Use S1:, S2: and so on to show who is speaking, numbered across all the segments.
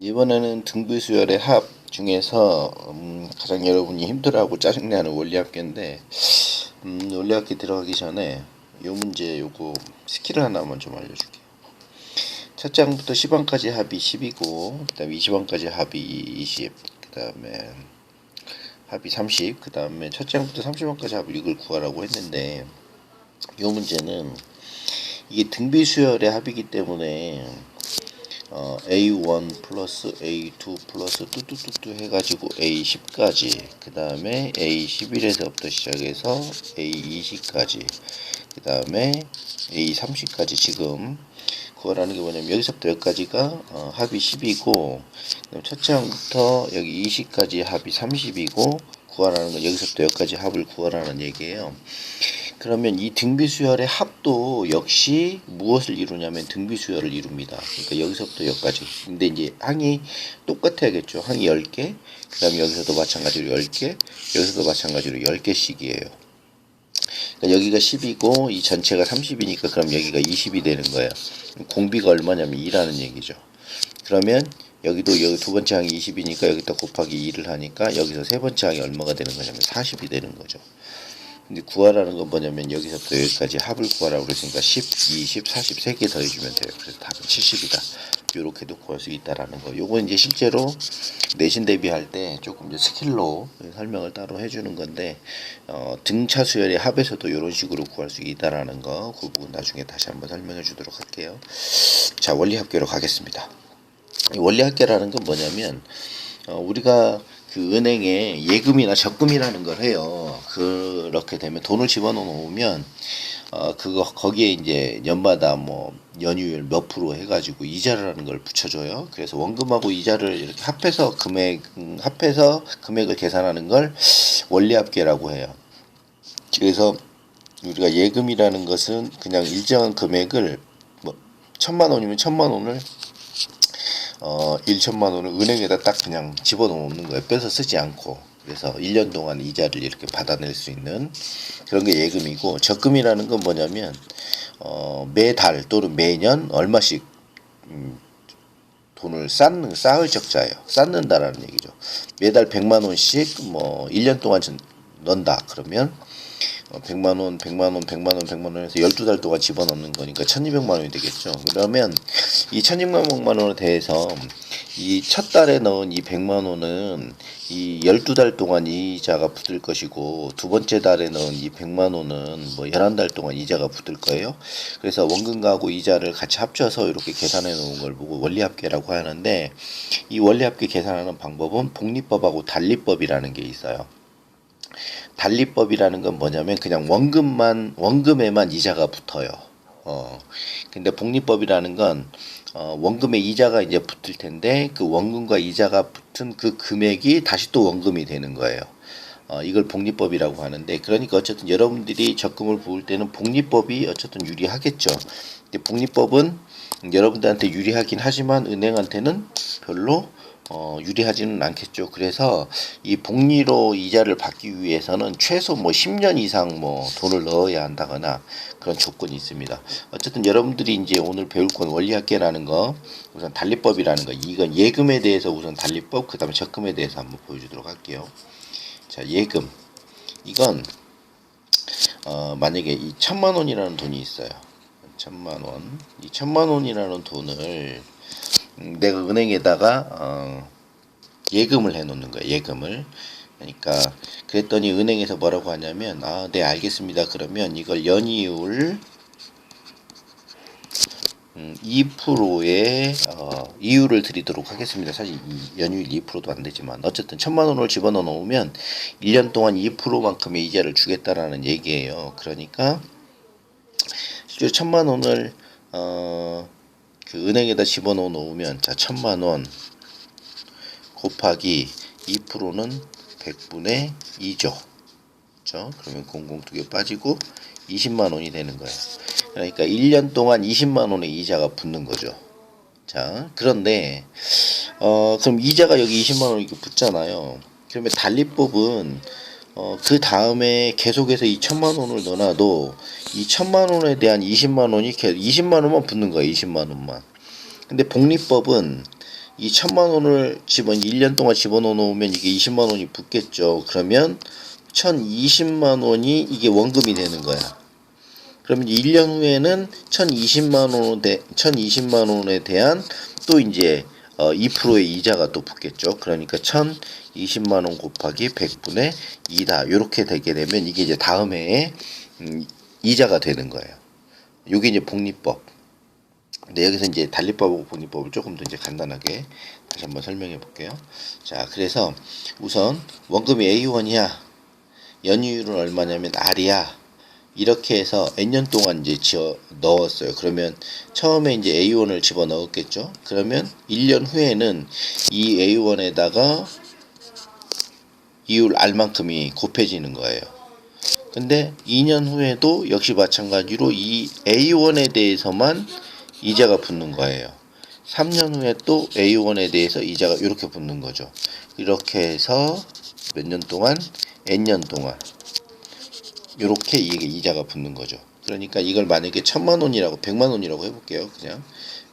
S1: 이번에는 등비수열의 합 중에서 가장 여러분이 힘들어하고 짜증내는 원리합계인데 원리합계 들어가기 전에 요 문제 요거 스킬을 하나만 좀 알려줄게요. 첫 장부터 10항까지 합이 10이고 그 다음에 20항까지 합이 20, 그 다음에 합이 30, 그 다음에 첫 장부터 30항까지 합을 이걸 구하라고 했는데 요 문제는 이게 등비수열의 합이기 때문에 A1 플러스 A2 플러스 뚜뚜뚜뚜 해가지고 A10까지 그 다음에 A11에서부터 시작해서 A20까지 그 다음에 A30까지 지금 구하라는 게 뭐냐면 여기서부터 여기까지가 합이 10이고 첫 장부터 여기 20까지 합이 30이고 구하라는 건 여기서부터 여기까지 합을 구하라는 얘기예요. 그러면 이 등비수열의 합도 역시 무엇을 이루냐면 등비수열을 이룹니다. 그러니까 여기서부터 여기까지. 근데 이제 항이 똑같아야겠죠. 항이 10개, 그 다음에 여기서도 마찬가지로 10개, 여기서도 마찬가지로 10개씩이에요. 그러니까 여기가 10이고 이 전체가 30이니까 그럼 여기가 20이 되는 거예요. 공비가 얼마냐면 2라는 얘기죠. 그러면 여기도 여기 두 번째 항이 20이니까 여기다 곱하기 2를 하니까 여기서 세 번째 항이 얼마가 되는 거냐면 40이 되는 거죠. 근데 구하라는 건 뭐냐면 여기서부터 여기까지 합을 구하라고 그랬으니까 10, 20, 40 3개 더해주면 돼요. 그래서 답은 70이다. 요렇게도 구할 수 있다라는 거. 요건 이제 실제로 내신 대비할 때 조금 이제 스킬로 설명을 따로 해주는 건데 등차 수열의 합에서도 요런 식으로 구할 수 있다라는 거. 그 부분 나중에 다시 한번 설명해 주도록 할게요. 자, 원리합계로 가겠습니다. 이 원리합계라는 건 뭐냐면 우리가 그 은행에 예금이나 적금이라는 걸 해요. 그렇게 되면 돈을 집어넣어 놓으면 그거 거기에 이제 연마다 뭐 연이율 몇 프로 해가지고 이자를 하는 걸 붙여줘요. 그래서 원금하고 이자를 이렇게 합해서 금액을 계산하는 걸 원리합계라고 해요. 그래서 우리가 예금이라는 것은 그냥 일정한 금액을 뭐 1,000만 원이면 1,000만 원을 1천만 원을 은행에다 딱 그냥 집어넣는 거예요. 빼서 쓰지 않고. 그래서 1년 동안 이자를 이렇게 받아낼 수 있는 그런 게 예금이고, 적금이라는 건 뭐냐면 매달 또는 매년 얼마씩 돈을 쌓을 적자예요. 쌓는다라는 얘기죠. 매달 100만 원씩 뭐 1년 동안 넣는다. 그러면 100만 원, 100만 원, 100만 원, 100만 원에서 12달 동안 집어넣는 거니까 1200만 원이 되겠죠. 그러면 이 1200만 원에 대해서 이 첫 달에 넣은 이 100만 원은 이 12달 동안 이자가 붙을 것이고, 두 번째 달에 넣은 이 100만 원은 뭐 11달 동안 이자가 붙을 거예요. 그래서 원금하고 이자를 같이 합쳐서 이렇게 계산해 놓은 걸 보고 원리합계라고 하는데, 이 원리합계 계산하는 방법은 복리법하고 단리법이라는 게 있어요. 단리법이라는 건 뭐냐면 그냥 원금에만 이자가 붙어요. 근데 복리법이라는 건 원금에 이자가 이제 붙을 텐데 그 원금과 이자가 붙은 그 금액이 다시 또 원금이 되는 거예요. 이걸 복리법이라고 하는데, 그러니까 어쨌든 여러분들이 적금을 부을 때는 복리법이 어쨌든 유리하겠죠. 근데 복리법은 여러분들한테 유리하긴 하지만 은행한테는 별로 유리하지는 않겠죠. 그래서 이 복리로 이자를 받기 위해서는 최소 뭐 10년 이상 뭐 돈을 넣어야 한다거나 그런 조건이 있습니다. 어쨌든 여러분들이 이제 오늘 배울 건 원리합계라는 거, 우선 단리법이라는 거, 이건 예금에 대해서 우선 단리법, 그 다음에 적금에 대해서 한번 보여주도록 할게요. 자, 예금. 이건 만약에 이 1,000만 원이라는 돈이 있어요. 1,000만 원. 이 1,000만 원이라는 돈을 내가 은행에다가 예금을 해 놓는 거야. 예금을. 그러니까 그랬더니 은행에서 뭐라고 하냐면 네, 알겠습니다. 그러면 이걸 연이율 2%의 이율을 드리도록 하겠습니다. 사실 이 연이율 2%도 안 되지만 어쨌든 1,000만 원을 집어넣어 놓으면 1년 동안 2%만큼의 이자를 주겠다라는 얘기예요. 그러니까 실제로 1,000만 원을 그 은행에다 집어넣어 놓으면, 자, 1,000만 원 곱하기 2%는 100분의 2죠. 그렇죠? 그러면 00 두 개 빠지고 20만 원이 되는 거예요. 그러니까 1년 동안 20만 원의 이자가 붙는 거죠. 자, 그런데 그럼 이자가 여기 20만 원 이렇게 붙잖아요. 그러면 단리법은 그 다음에 계속해서 이 1,000만 원을 넣어놔도 이 1,000만 원에 대한 20만 원이 계속 20만 원만 붙는 거예요. 20만 원만. 근데 복리법은 이 1000만 원을 1년 동안 집어넣어 놓으면 이게 20만 원이 붙겠죠. 그러면 1020만 원이 이게 원금이 되는 거야. 그러면 1년 후에는 1020만 원에 대한 또 이제 2%의 이자가 또 붙겠죠. 그러니까 1020만 원 곱하기 100분의 2다. 이렇게 되게 되면 이게 이제 다음 해에 이자가 되는 거예요. 이게 이제 복리법. 근데 여기서 이제 달리법하고 복리법을 조금 더 이제 간단하게 다시 한번 설명해 볼게요. 자, 그래서 우선 원금이 A1이야. 연이율은 얼마냐면 R이야. 이렇게 해서 N년 동안 이제 넣었어요. 그러면 처음에 이제 A1을 집어 넣었겠죠. 그러면 1년 후에는 이 A1에다가 이율 R만큼이 곱해지는 거예요. 근데 2년 후에도 역시 마찬가지로 이 A1에 대해서만 이자가 붙는 거예요. 3년 후에 또 A1에 대해서 이자가 이렇게 붙는 거죠. 이렇게 해서 몇 년 동안? N년 동안. 이렇게 이게 이자가 붙는 거죠. 그러니까 이걸 만약에 1000만 원이라고 100만 원이라고 해볼게요. 그냥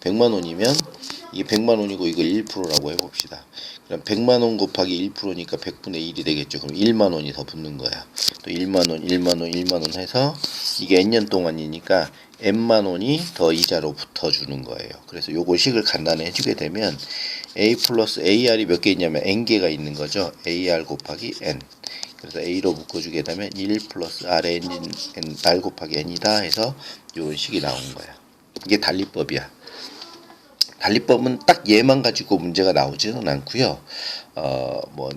S1: 100만 원이면 이게 100만 원이고 이걸 1%라고 해봅시다. 그럼 100만 원 곱하기 1%니까 100분의 1이 되겠죠. 그럼 1만 원이 더 붙는 거야. 또 1만 원, 1만 원, 1만 원 해서 이게 N년 동안이니까 N만 원이 더 이자로 붙어주는 거예요. 그래서 요거 식을 간단히 해주게 되면 A 플러스 AR이 몇 개 있냐면 N개가 있는 거죠. AR 곱하기 N. 그래서 A로 묶어주게 되면 1 플러스 R의 R 곱하기 N이다 해서 요런 식이 나온 거야. 이게 달리법이야. 달리법은 딱 얘만 가지고 문제가 나오지는 않고요. 뭐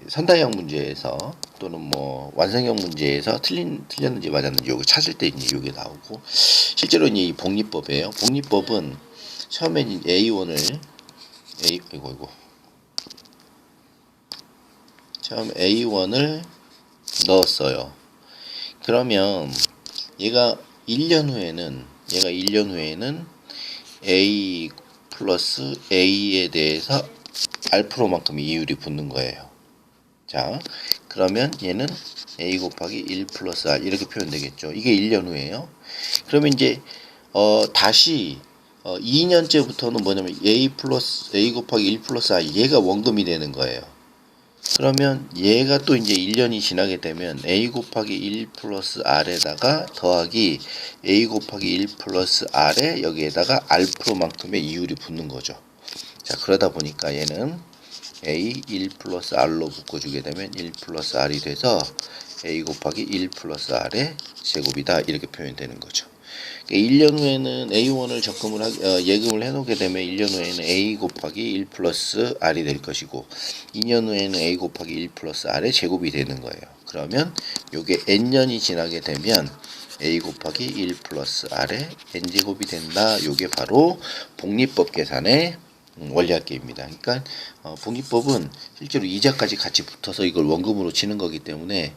S1: 선다형 문제에서 또는 뭐 완성형 문제에서 틀렸는지 맞았는지 요거 찾을 때 이제 요게 나오고, 실제로 이제 이 복리법이에요. 복리법은 처음에 A1을 처음 A1을 넣었어요. 그러면 얘가 1년 후에는 A 플러스 A에 대해서 R만큼 이율이 붙는 거예요. 자, 그러면 얘는 A 곱하기 1 플러스 R 이렇게 표현되겠죠. 이게 1년 후에요. 그러면 이제 다시 2년째부터는 뭐냐면 A 곱하기 1 플러스 R 얘가 원금이 되는 거예요. 그러면 얘가 또 이제 1년이 지나게 되면 A 곱하기 1 플러스 R에다가 더하기 A 곱하기 1 플러스 R에 여기에다가 R만큼의 이율이 붙는 거죠. 자, 그러다 보니까 얘는 A 1 플러스 R로 묶어주게 되면 1 플러스 R이 돼서 A 곱하기 1 플러스 R의 제곱이다. 이렇게 표현되는 거죠. 1년 후에는 A1을 예금을 해놓게 되면 1년 후에는 A 곱하기 1 플러스 R이 될 것이고, 2년 후에는 A 곱하기 1 플러스 R의 제곱이 되는 거예요. 그러면 요게 N년이 지나게 되면 A 곱하기 1 플러스 R의 N제곱이 된다. 요게 바로 복리법 계산의 원리학계입니다. 그러니까 복리법은 실제로 이자까지 같이 붙어서 이걸 원금으로 치는 거기 때문에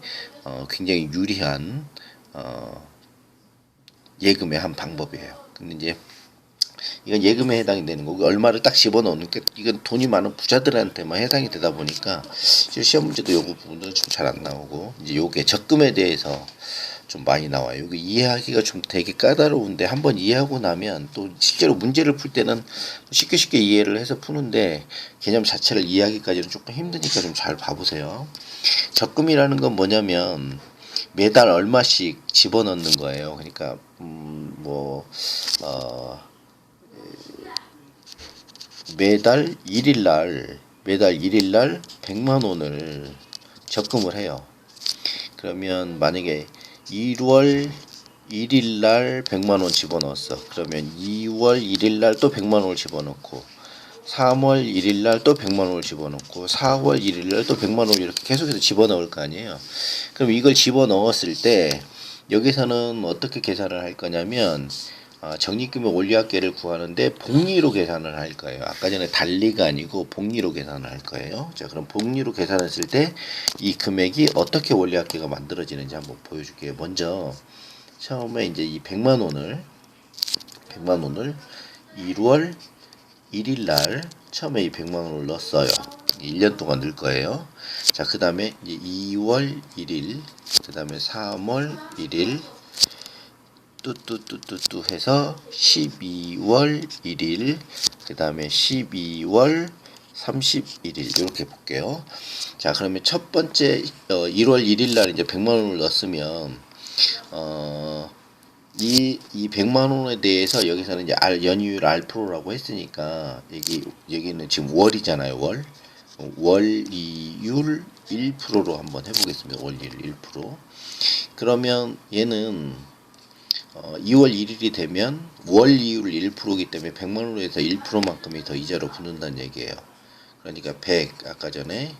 S1: 굉장히 유리한 예금의 한 방법이에요. 근데 이제 이건 예금에 해당이 되는 거고, 얼마를 딱 집어넣는 게 이건 돈이 많은 부자들한테만 해당이 되다 보니까 시험 문제도 요거 부분은 좀 잘 안 나오고, 이제 요게 적금에 대해서 좀 많이 나와요. 요게 이해하기가 좀 되게 까다로운데 한번 이해하고 나면 또 실제로 문제를 풀 때는 쉽게 이해를 해서 푸는데 개념 자체를 이해하기까지는 조금 힘드니까 좀 잘 봐보세요. 적금이라는 건 뭐냐면 매달 얼마씩 집어넣는 거예요. 그러니까 매달 1일날 100만 원을 적금을 해요. 그러면 만약에 1월 1일날 100만 원 집어넣었어. 그러면 2월 1일날 또 100만 원을 집어넣고, 3월 1일날 또 100만 원을 집어넣고, 4월 1일날 또 100만 원을 이렇게 계속해서 집어넣을 거 아니에요. 그럼 이걸 집어넣었을 때 여기서는 어떻게 계산을 할 거냐면 적립금의 원리합계를 구하는데 복리로 계산을 할 거예요. 아까 전에 달리가 아니고 복리로 계산을 할 거예요. 자, 그럼 복리로 계산했을 때 이 금액이 어떻게 원리합계가 만들어지는지 한번 보여줄게요. 먼저 처음에 이제 이 100만 원을 1월 1일 날 처음에 이 100만 원을 넣었어요. 1년 동안 넣을 거예요. 자, 그 다음에 이제 2월 1일, 그 다음에 3월 1일, 뚜뚜뚜뚜뚜 해서 12월 1일, 그 다음에 12월 31일 이렇게 볼게요. 자, 그러면 첫 번째 1월 1일 날 이제 100만 원을 넣었으면 이 100만 원에 대해서 여기서는 이제 연이율 R%라고 했으니까 여기는 지금 월이잖아요. 월이율 1%로 한번 해보겠습니다. 월이율 1%. 그러면 얘는 2월 1일이 되면 월이율 1%이기 때문에 100만 원으로 해서 1%만큼이 더 이자로 붙는다는 얘기예요. 그러니까 100 아까 전에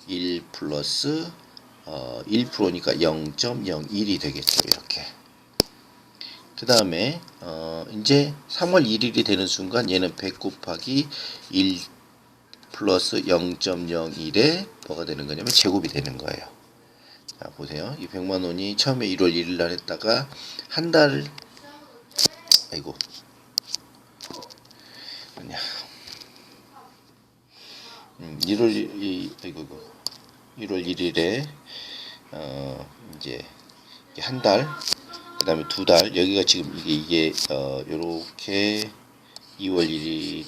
S1: 1 플러스 1%니까 0.01이 되겠죠. 이렇게. 그 다음에 이제 3월 1일이 되는 순간 얘는 100 곱하기 1 플러스 0.01에 뭐가 되는 거냐면 제곱이 되는 거예요. 자, 보세요. 이 100만 원이 처음에 1월 1일 날 했다가 한 달, 아이고, 뭐냐, 1월 1일에 이제 한 달, 그 다음에 두 달, 여기가 지금 이게 요렇게 2월 1일,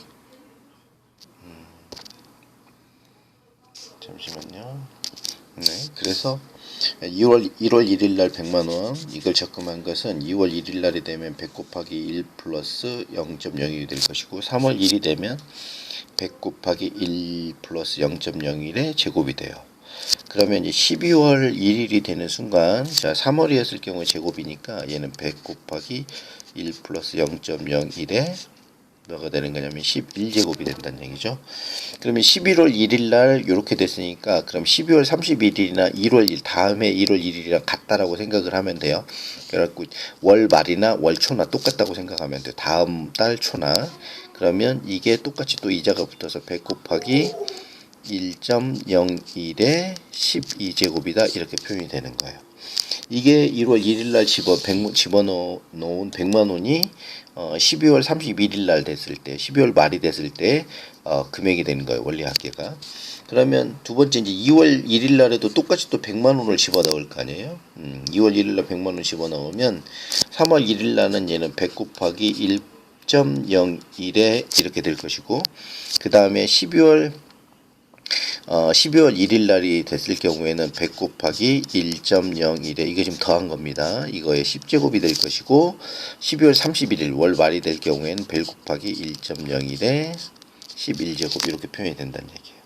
S1: 잠시만요. 네, 그래서 1월 1일 날 100만 원 이걸 적금한 것은 2월 1일 날이 되면 100 곱하기 1 플러스 0.01이 될 것이고 3월 1일이 되면 100 곱하기 1 플러스 0.01의 제곱이 돼요. 그러면 이제 12월 1일이 되는 순간 자 3월이었을 경우에 제곱이니까 얘는 100 곱하기 1 플러스 0.01에 뭐가 되는 거냐면 11제곱이 된다는 얘기죠. 그러면 11월 1일 날 이렇게 됐으니까 그럼 12월 31일이나 1월 1일 다음에 1월 1일이랑 같다라고 생각을 하면 돼요. 그래갖고 월 말이나 월 초나 똑같다고 생각하면 돼요. 다음 달 초나 그러면 이게 똑같이 또 이자가 붙어서 100 곱하기 1.01에 12제곱이다 이렇게 표현이 되는 거예요. 이게 1월 1일 날 집어넣은 100만 원이 12월 31일 날 됐을 때 12월 말이 됐을 때 금액이 되는 거예요. 원리합계가. 그러면 두 번째 이제 2월 1일 날에도 똑같이 또 100만 원을 집어넣을 거 아니에요. 2월 1일 날 100만 원 집어넣으면 3월 1일 날은 얘는 100 곱하기 1.01에 이렇게 될 것이고 그 다음에 12월 1일 날이 됐을 경우에는 100 곱하기 1.01에 이게 지금 더한 겁니다. 이거에 10제곱이 될 것이고 12월 31일 월 말이 될 경우에는 100 곱하기 1.01에 11제곱 이렇게 표현이 된다는 얘기예요.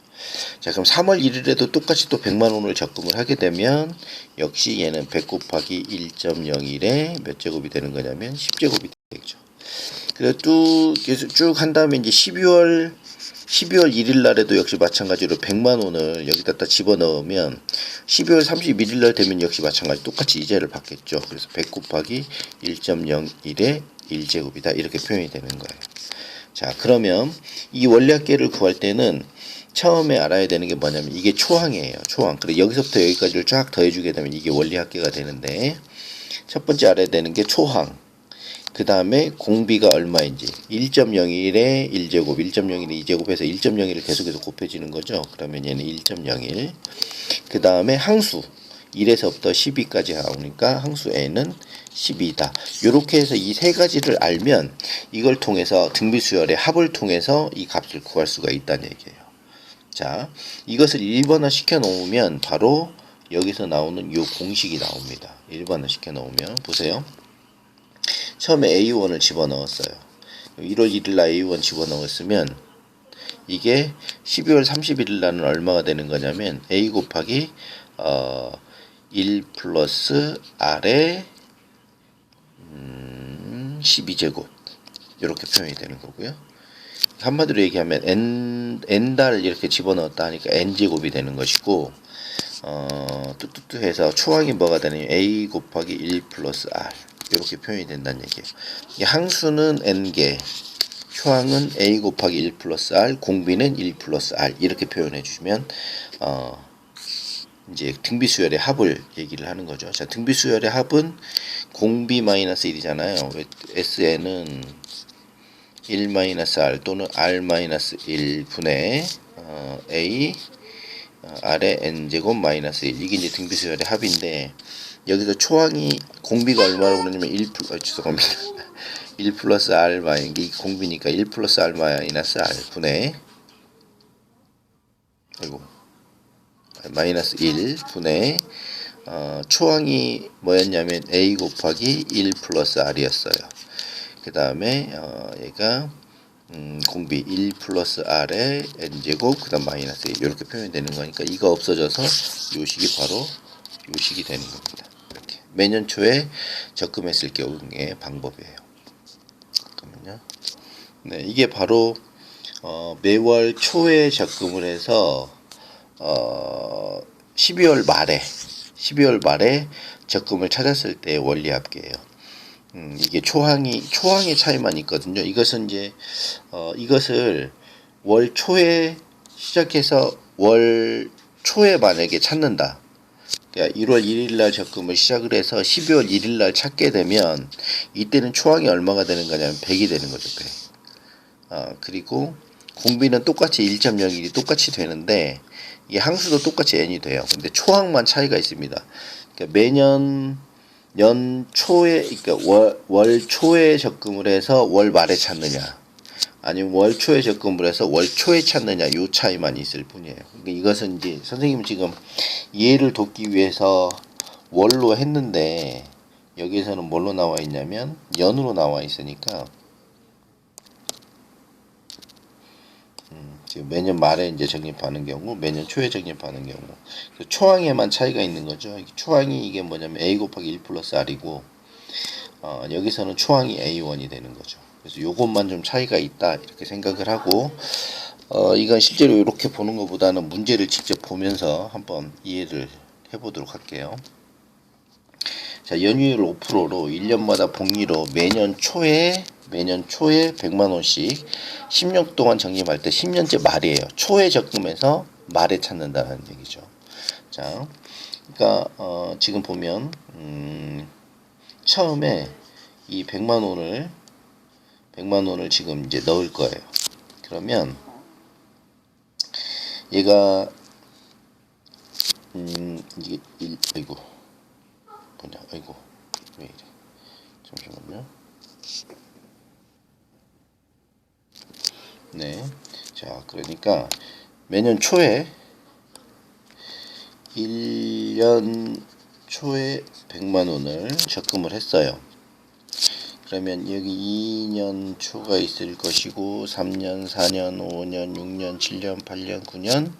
S1: 자, 그럼 3월 1일에도 똑같이 또 100만 원을 적금을 하게 되면 역시 얘는 100 곱하기 1.01에 몇 제곱이 되는 거냐면 10제곱이 되겠죠. 그래서 쭉 한 다음에 이제 12월 1일 날에도 역시 마찬가지로 100만 원을 여기다 집어넣으면 12월 31일 날 되면 역시 마찬가지 똑같이 이자를 받겠죠. 그래서 100 곱하기 1.01에 1제곱이다 이렇게 표현이 되는 거예요. 자, 그러면 이 원리합계를 구할 때는 처음에 알아야 되는 게 뭐냐면 이게 초항이에요. 초항. 그리고 여기서부터 여기까지를 쫙 더해주게 되면 이게 원리합계가 되는데 첫 번째 알아야 되는 게 초항. 그 다음에 공비가 얼마인지 1.01에 1제곱 1.01에 2제곱해서 1.01을 계속해서 곱해지는 거죠. 그러면 얘는 1.01. 그 다음에 항수 1에서부터 12까지 나오니까 항수 n은 12다. 이렇게 해서 이 세 가지를 알면 이걸 통해서 등비수열의 합을 통해서 이 값을 구할 수가 있다는 얘기예요. 자, 이것을 일반화 시켜 놓으면 바로 여기서 나오는 이 공식이 나옵니다. 일반화 시켜 놓으면 보세요. 처음에 A1을 집어넣었어요. 1월 1일 날 A1 집어넣었으면 이게 12월 31일 날은 얼마가 되는 거냐면 A 곱하기 1 플러스 R의 12제곱 이렇게 표현이 되는 거고요. 한마디로 얘기하면 n달을 이렇게 집어넣었다 하니까 n제곱이 되는 것이고 뚜뚜뚜 해서 초항이 뭐가 되냐면 A 곱하기 1 플러스 R 이렇게 표현이 된다는 얘기예요. 이 항수는 n개, 초항은 a 곱하기 1 플러스 r, 공비는 1 플러스 r 이렇게 표현해 주시면 이제 등비수열의 합을 얘기를 하는 거죠. 자, 등비수열의 합은 공비 마이너스 1이잖아요. SN은 1 마이너스 r 또는 r 마이너스 1 분의 a r의 n제곱 마이너스 1 이게 이제 등비수열의 합인데 여기서 초항이 공비가 얼마라고 그러냐면 1 플러스 r 마이너스 공비니까 1 플러스 r 마이너스 r 분의 아이고, 마이너스 1 분의 초항이 뭐였냐면 a 곱하기 1 플러스 r이었어요. 그 다음에 얘가 공비 1 플러스 r의 n제곱 그 다음 마이너스 1 이렇게 표현되는 거니까 이거 없어져서 요 식이 바로 요 식이 되는 겁니다. 이렇게 매년 초에 적금했을 경우의 방법이에요. 잠깐만요. 네, 이게 바로 매월 초에 적금을 해서 12월 말에 적금을 찾았을 때 원리 합계예요. 이게 초항의 차이만 있거든요. 이것은 이제 이것을 월 초에 시작해서 월 초에 만약에 찾는다. 그러니까 1월 1일 날 적금을 시작을 해서 12월 1일 날 찾게 되면 이때는 초항이 얼마가 되는 거냐면 100이 되는 거죠. 100. 그리고 공비는 똑같이 1.01이 똑같이 되는데 이게 항수도 똑같이 n이 돼요. 근데 초항만 차이가 있습니다. 그러니까 매년 연 초에 그러니까 월 초에 적금을 해서 월 말에 찾느냐 아니면 월 초에 적금을 해서 월 초에 찾느냐 요 차이만 있을 뿐이에요. 그러니까 이것은 이제 선생님 지금 이해를 돕기 위해서 월로 했는데 여기에서는 뭘로 나와 있냐면 연으로 나와 있으니까 지금 매년 말에 이제 적립하는 경우, 매년 초에 적립하는 경우, 초항에만 차이가 있는 거죠. 초항이 이게 뭐냐면 a 곱하기 1 플러스 r이고, 여기서는 초항이 a1이 되는 거죠. 그래서 요것만 좀 차이가 있다 이렇게 생각을 하고, 이건 실제로 이렇게 보는 것보다는 문제를 직접 보면서 한번 이해를 해보도록 할게요. 자, 연휴율 5%로 1년마다 복리로 매년 초에 100만 원씩 10년 동안 적립할 때 10년째 말이에요. 초에 적금해서 말에 찾는다는 얘기죠. 자, 그러니까 지금 보면 처음에 이 100만 원을 지금 이제 넣을 거예요. 그러면 얘가 이게 아이고 뭐냐 아이고 왜 이래 잠시만요. 네, 자 그러니까 매년 초에 1년 초에 100만 원을 적금을 했어요. 그러면 여기 2년 초가 있을 것이고 3년, 4년, 5년, 6년, 7년, 8년, 9년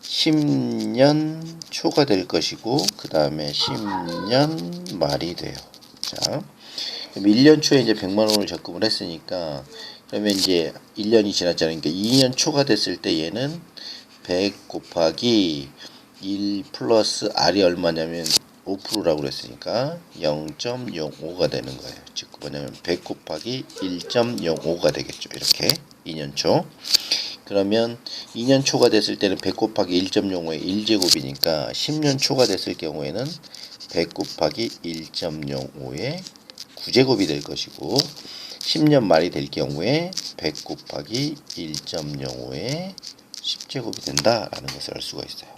S1: 10년 초가 될 것이고 그 다음에 10년 말이 돼요. 자, 그럼 1년 초에 이제 100만 원을 적금을 했으니까 그러면 이제 1년이 지났잖아요. 그러니까 2년 초가 됐을 때 얘는 100 곱하기 1 플러스 r이 얼마냐면 5%라고 그랬으니까 0.05가 되는 거예요. 즉 뭐냐면 100 곱하기 1.05가 되겠죠. 이렇게 2년 초. 그러면 2년 초가 됐을 때는 100 곱하기 1.05의 1제곱이니까 10년 초가 됐을 경우에는 100 곱하기 1.05의 9제곱이 될 것이고 10년 말이 될 경우에 100 곱하기 1.05의 10제곱이 된다라는 것을 알 수가 있어요.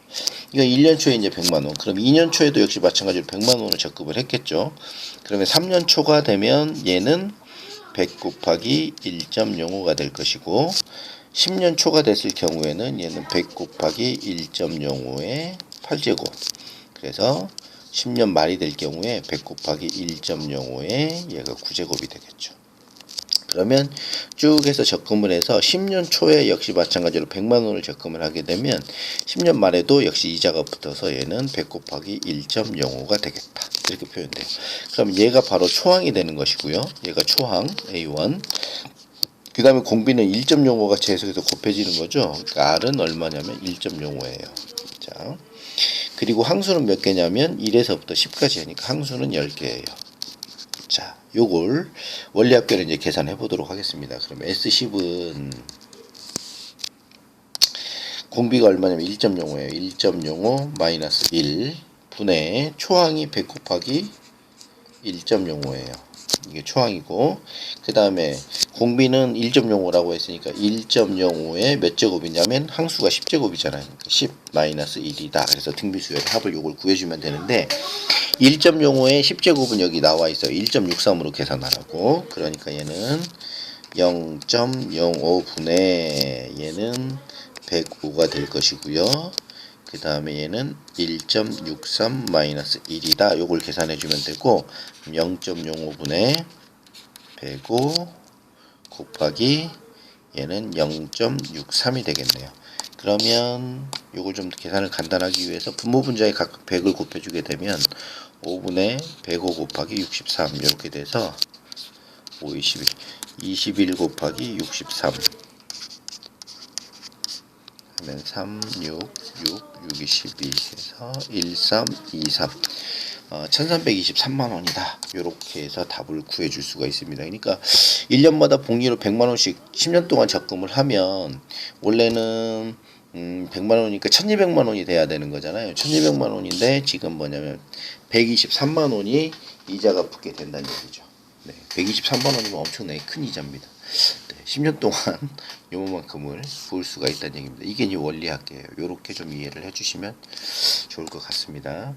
S1: 이거 1년 초에 이제 100만 원. 그럼 2년 초에도 역시 마찬가지로 100만 원을 적금을 했겠죠. 그러면 3년 초가 되면 얘는 100 곱하기 1.05가 될 것이고 10년 초가 됐을 경우에는 얘는 100 곱하기 1.05의 8제곱. 그래서 10년 말이 될 경우에 100 곱하기 1.05의 얘가 9제곱이 되겠죠. 그러면 쭉 해서 적금을 해서 10년 초에 역시 마찬가지로 100만 원을 적금을 하게 되면 10년 말에도 역시 이자가 붙어서 얘는 100 곱하기 1.05가 되겠다. 이렇게 표현돼요. 그럼 얘가 바로 초항이 되는 것이고요. 얘가 초항 A1. 그 다음에 공비는 1.05가 계속해서 곱해지는 거죠. 그러니까 R은 얼마냐면 1.05예요. 자, 그리고 항수는 몇 개냐면 1에서부터 10까지 하니까 항수는 10개예요. 자, 요걸 원리 합계를 이제 계산해 보도록 하겠습니다. 그럼 S10은 공비가 얼마냐면 1.05예요. 1.05 마이너스 1 분의 초항이 100 곱하기 1.05예요. 이게 초항이고 그 다음에 공비는 1.05라고 했으니까 1.05에 몇 제곱이냐면 항수가 10제곱이잖아요. 10 마이너스 1이다. 그래서 등비수열의 합을 요걸 구해주면 되는데 1.05에 10제곱은 여기 나와 있어요. 1.63으로 계산하라고. 그러니까 얘는 0.05분의 얘는 105가 될 것이고요. 그 다음에 얘는 1.63 마이너스 1이다. 요걸 계산해 주면 되고 0.05분의 105 곱하기 얘는 0.63이 되겠네요. 그러면 요걸 좀 계산을 간단하기 위해서 분모분자에 각각 100을 곱해주게 되면 5분의 105 곱하기 63 이렇게 돼서 5, 21, 21 곱하기 63 하면 3, 6, 6, 22 해서 1323 1323만원이다. 요렇게 해서 답을 구해줄 수가 있습니다. 그러니까 1년마다 복리로 100만원씩 10년 동안 적금을 하면 원래는 100만원이니까 1200만원이 돼야 되는 거잖아요. 1200만원인데 지금 뭐냐면 123만원이 이자가 붙게 된다는 얘기죠. 네, 123만원이면 엄청나게 큰 이자입니다. 네, 10년 동안 요만큼을 부을 수가 있다는 얘기입니다. 이게 이제 원리학이에요. 요렇게 좀 이해를 해주시면 좋을 것 같습니다.